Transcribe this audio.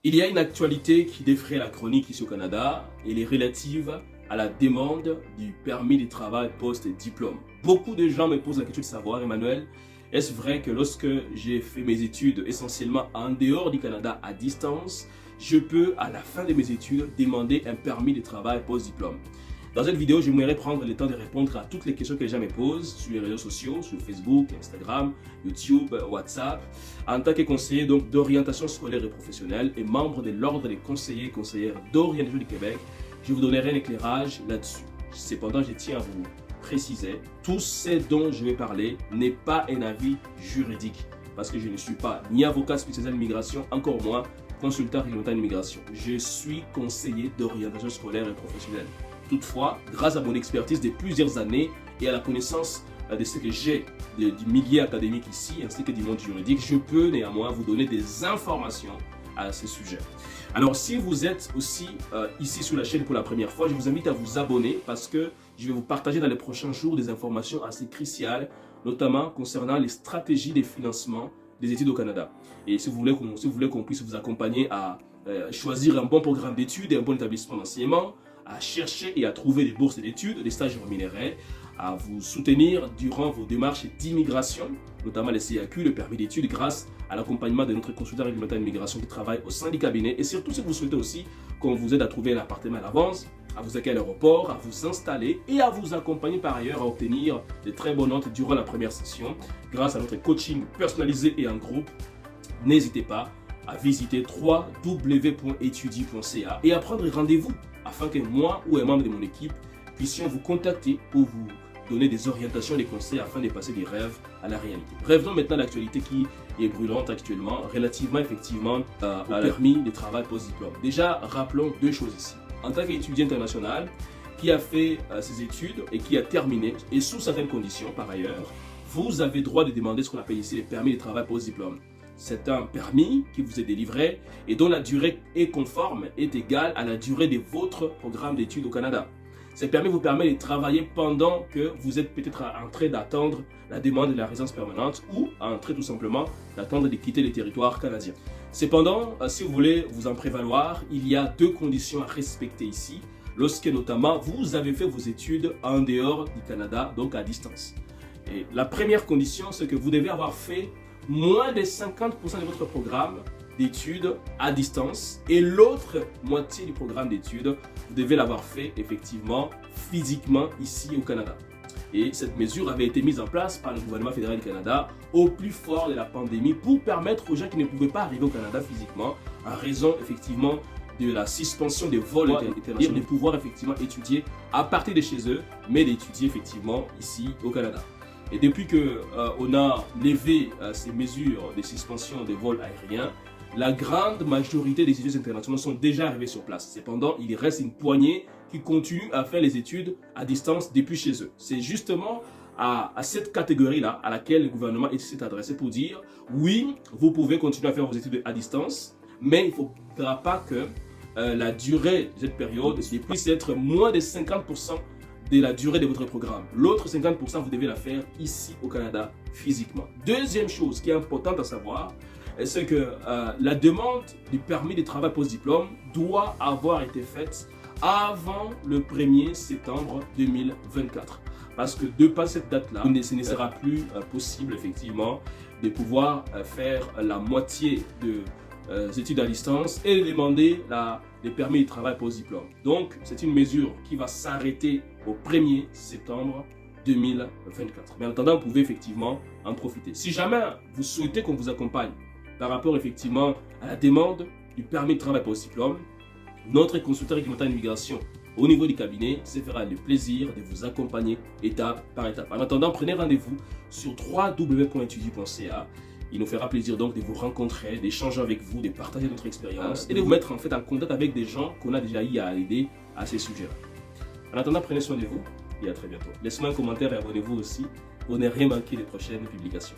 Il y a une actualité qui défraie la chronique ici au Canada. Elle est relative à la demande du permis de travail post-diplôme. Beaucoup de gens me posent la question de savoir, Emmanuel, est-ce vrai que lorsque j'ai fait mes études essentiellement en dehors du Canada à distance, je peux à la fin de mes études demander un permis de travail post-diplôme? Dans cette vidéo, j'aimerais prendre le temps de répondre à toutes les questions que les gens me posent sur les réseaux sociaux, sur Facebook, Instagram, YouTube, WhatsApp. En tant que conseiller d'orientation scolaire et professionnelle et membre de l'Ordre des conseillers et conseillères d'orientation du Québec, je vous donnerai un éclairage là-dessus. Cependant, je tiens à vous préciser, tout ce dont je vais parler n'est pas un avis juridique, parce que je ne suis pas ni avocat spécialisé en immigration, encore moins consultant réglementaire en immigration. Je suis conseiller d'orientation scolaire et professionnelle. Toutefois, grâce à mon expertise de plusieurs années et à la connaissance de ce que j'ai du milieu académique ici, ainsi que du monde juridique, je peux néanmoins vous donner des informations à ce sujet. Alors, si vous êtes aussi ici sur la chaîne pour la première fois, je vous invite à vous abonner parce que je vais vous partager dans les prochains jours des informations assez cruciales, notamment concernant les stratégies de financement des études au Canada. Et si vous voulez qu'on puisse vous accompagner à choisir un bon programme d'études et un bon établissement d'enseignement, à chercher et à trouver des bourses d'études, des stages rémunérés, à vous soutenir durant vos démarches d'immigration, notamment les CAQ, le permis d'études, grâce à l'accompagnement de notre consultant réglementaire d'immigration qui travaille au sein du cabinet. Et surtout, si vous souhaitez aussi qu'on vous aide à trouver un appartement à l'avance, à vous accueillir à l'aéroport, à vous installer et à vous accompagner par ailleurs à obtenir de très bonnes notes durant la première session, grâce à notre coaching personnalisé et en groupe, n'hésitez pas à visiter www.etudie.ca et à prendre rendez-vous afin que moi ou un membre de mon équipe puissions vous contacter pour vous donner des orientations, des conseils afin de passer des rêves à la réalité. Revenons maintenant à l'actualité qui est brûlante actuellement, relativement effectivement à la permis de travail post-diplôme. Déjà, rappelons deux choses ici. En tant qu'étudiant international qui a fait ses études et qui a terminé, et sous certaines conditions par ailleurs, vous avez droit de demander ce qu'on appelle ici les permis de travail post-diplôme. C'est un permis qui vous est délivré et dont la durée est conforme, est égale à la durée de votre programme d'études au Canada. Ce permis vous permet de travailler pendant que vous êtes peut-être en train d'attendre la demande de la résidence permanente ou en train tout simplement d'attendre de quitter le territoire canadien. Cependant, si vous voulez vous en prévaloir, il y a deux conditions à respecter ici, lorsque notamment vous avez fait vos études en dehors du Canada, donc à distance. Et la première condition, c'est que vous devez avoir fait moins de 50% de votre programme d'études à distance et l'autre moitié du programme d'études, vous devez l'avoir fait effectivement physiquement ici au Canada. Et cette mesure avait été mise en place par le gouvernement fédéral du Canada au plus fort de la pandémie pour permettre aux gens qui ne pouvaient pas arriver au Canada physiquement en raison effectivement de la suspension des vols internationaux, de pouvoir effectivement étudier à partir de chez eux, mais d'étudier effectivement ici au Canada. Et depuis qu'on a levé ces mesures de suspension des vols aériens, la grande majorité des étudiants internationaux sont déjà arrivés sur place. Cependant, il reste une poignée qui continue à faire les études à distance depuis chez eux. C'est justement à cette catégorie-là à laquelle le gouvernement s'est adressé pour dire oui, vous pouvez continuer à faire vos études à distance, mais il ne faudra pas que la durée de cette période puisse être moins de 50% de la durée de votre programme. L'autre 50%, vous devez la faire ici au Canada, physiquement. Deuxième chose qui est importante à savoir, c'est que la demande du permis de travail post-diplôme doit avoir été faite avant le 1er septembre 2024. Parce que de par cette date-là, ce ne sera plus possible effectivement de pouvoir faire la moitié de études à distance et de demander les permis de travail post-diplôme. Donc, c'est une mesure qui va s'arrêter au 1er septembre 2024. Mais en attendant, vous pouvez effectivement en profiter. Si jamais vous souhaitez qu'on vous accompagne par rapport effectivement à la demande du permis de travail post-diplôme, notre consultant réglementaire d'immigration au niveau du cabinet se fera le plaisir de vous accompagner étape par étape. En attendant, prenez rendez-vous sur www.etudie.ca. Il nous fera plaisir donc de vous rencontrer, d'échanger avec vous, de partager notre expérience et de vous mettre en fait en contact avec des gens qu'on a déjà eu à aider à ces sujets-là. En attendant, prenez soin de vous et à très bientôt. Laissez-moi un commentaire et abonnez-vous aussi pour ne rien manquer des prochaines publications.